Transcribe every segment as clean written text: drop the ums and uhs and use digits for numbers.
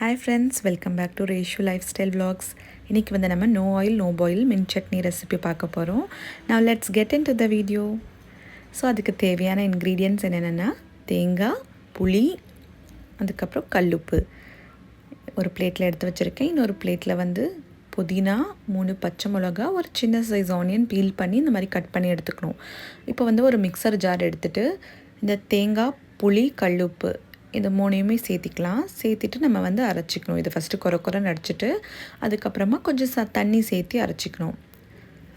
Hi friends, welcome back to Reshu Lifestyle Vlogs. இன்னைக்கு வந்து நம்ம no oil no boil mint chutney recipe பார்க்க போகிறோம். Now let's get into the video. So அதுக்கு தேவையான ingredients என்னென்னா தேங்காய், புளி, அதுக்கப்புறம் கல்லுப்பு ஒரு பிளேட்டில் எடுத்து வச்சுருக்கேன். இன்னொரு பிளேட்டில் வந்து புதினா, 3 பச்சை மிளகா, ஒரு சின்ன சைஸ் ஆனியன் பீல் பண்ணி இந்த மாதிரி கட் பண்ணி எடுத்துக்கணும். இப்போ வந்து ஒரு மிக்சர் ஜார் எடுத்துகிட்டு இந்த தேங்காய், புளி, கல்லுப்பு இது மூணையுமே சேர்த்திக்கலாம். சேர்த்திட்டு நம்ம வந்து அரைச்சிக்கணும். இது ஃபஸ்ட்டு குறைன்னு அரைச்சிட்டு அதுக்கப்புறமா கொஞ்சம் தண்ணி சேர்த்தி அரைச்சிக்கணும்.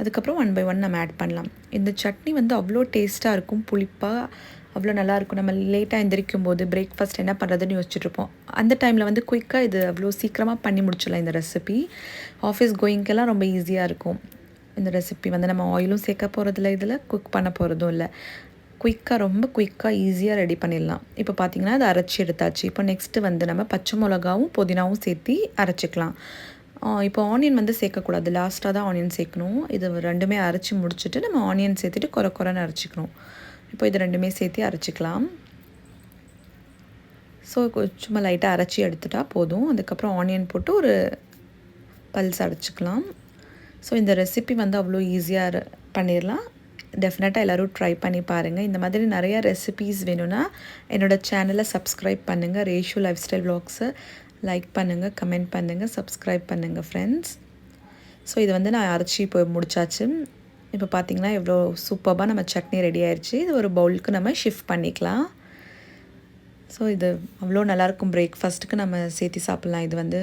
அதுக்கப்புறம் 1 by 1 நம்ம ஆட் பண்ணலாம். இந்த சட்னி வந்து அவ்வளோ டேஸ்ட்டாக இருக்கும், புளிப்பாக அவ்வளோ நல்லாயிருக்கும். நம்ம லேட்டாக எந்திரிக்கும் போது பிரேக்ஃபாஸ்ட் என்ன பண்ணுறதுன்னு யோசிச்சுட்ருப்போம். அந்த டைமில் வந்து குயிக்காக இது அவ்வளோ சீக்கிரமாக பண்ணி முடிச்சிடலாம். இந்த ரெசிபி ஆஃபீஸ் கோயிங்கெல்லாம் ரொம்ப ஈஸியாக இருக்கும். இந்த ரெசிபி வந்து நம்ம ஆயிலும் சேர்க்க போகிறதில்ல, இதில் குக் பண்ண போகிறதும் இல்லை. ரொம்ப குயிக்காக ஈஸியாக ரெடி பண்ணிடலாம். இப்போ பார்த்திங்கன்னா அதை அரைச்சி எடுத்தாச்சு. இப்போ நெக்ஸ்ட்டு வந்து நம்ம பச்சை மிளகாவும் புதினாவும் சேர்த்து அரைச்சிக்கலாம். இப்போ ஆனியன் வந்து சேர்க்கக்கூடாது, லாஸ்ட்டாக தான் ஆனியன் சேர்க்கணும். இது ரெண்டுமே அரைச்சி முடிச்சுட்டு நம்ம ஆனியன் சேர்த்துட்டு குறைன்னு அரைச்சிக்கணும். இப்போ இது ரெண்டுமே சேர்த்து அரைச்சிக்கலாம். ஸோ சும்மா லைட்டாக அரைச்சி எடுத்துட்டால் போதும். அதுக்கப்புறம் ஆனியன் போட்டு ஒரு பல்ஸ் அரைச்சிக்கலாம். ஸோ இந்த ரெசிபி வந்து அவ்வளோ ஈஸியாக பண்ணிடலாம். டெஃபினட்டாக எல்லோரும் ட்ரை பண்ணி பாருங்கள். இந்த மாதிரி நிறையா ரெசிபீஸ் வேணும்னா என்னோடய சேனலை சப்ஸ்கிரைப் பண்ணுங்கள். ரேஷு லைஃப் ஸ்டைல் வ்ளாக்ஸை லைக் பண்ணுங்கள், கமெண்ட் பண்ணுங்கள், சப்ஸ்கிரைப் பண்ணுங்கள் ஃப்ரெண்ட்ஸ். ஸோ இது வந்து நான் அரைச்சி இப்போ முடிச்சாச்சு. இப்போ பார்த்திங்கன்னா எவ்வளோ சூப்பராக நம்ம சட்னி ரெடி ஆயிடுச்சு. இது ஒரு பவுலுக்கு நம்ம ஷிஃப்ட் பண்ணிக்கலாம். ஸோ இது அவ்வளோ நல்லாயிருக்கும். பிரேக்ஃபாஸ்ட்டுக்கு நம்ம சேர்த்து சாப்பிட்லாம். இது வந்து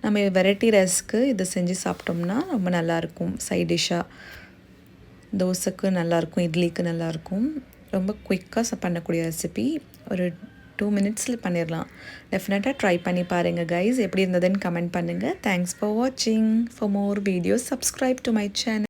நம்ம வெரைட்டி ரைஸ்க்கு இது செஞ்சு சாப்பிட்டோம்னா ரொம்ப நல்லாயிருக்கும். சைட் டிஷ்ஷாக தோசைக்கு நல்லாயிருக்கும், இட்லிக்கு நல்லாயிருக்கும். ரொம்ப குயிக்காக பண்ணக்கூடிய ரெசிபி. ஒரு 2 மினிட்ஸில் பண்ணிடலாம். டெஃபினட்டாக ட்ரை பண்ணி பாருங்கள் கைஸ். எப்படி இருந்ததுன்னு கமெண்ட் பண்ணுங்கள். தேங்க்ஸ் ஃபார் வாட்சிங். For more videos subscribe to my channel.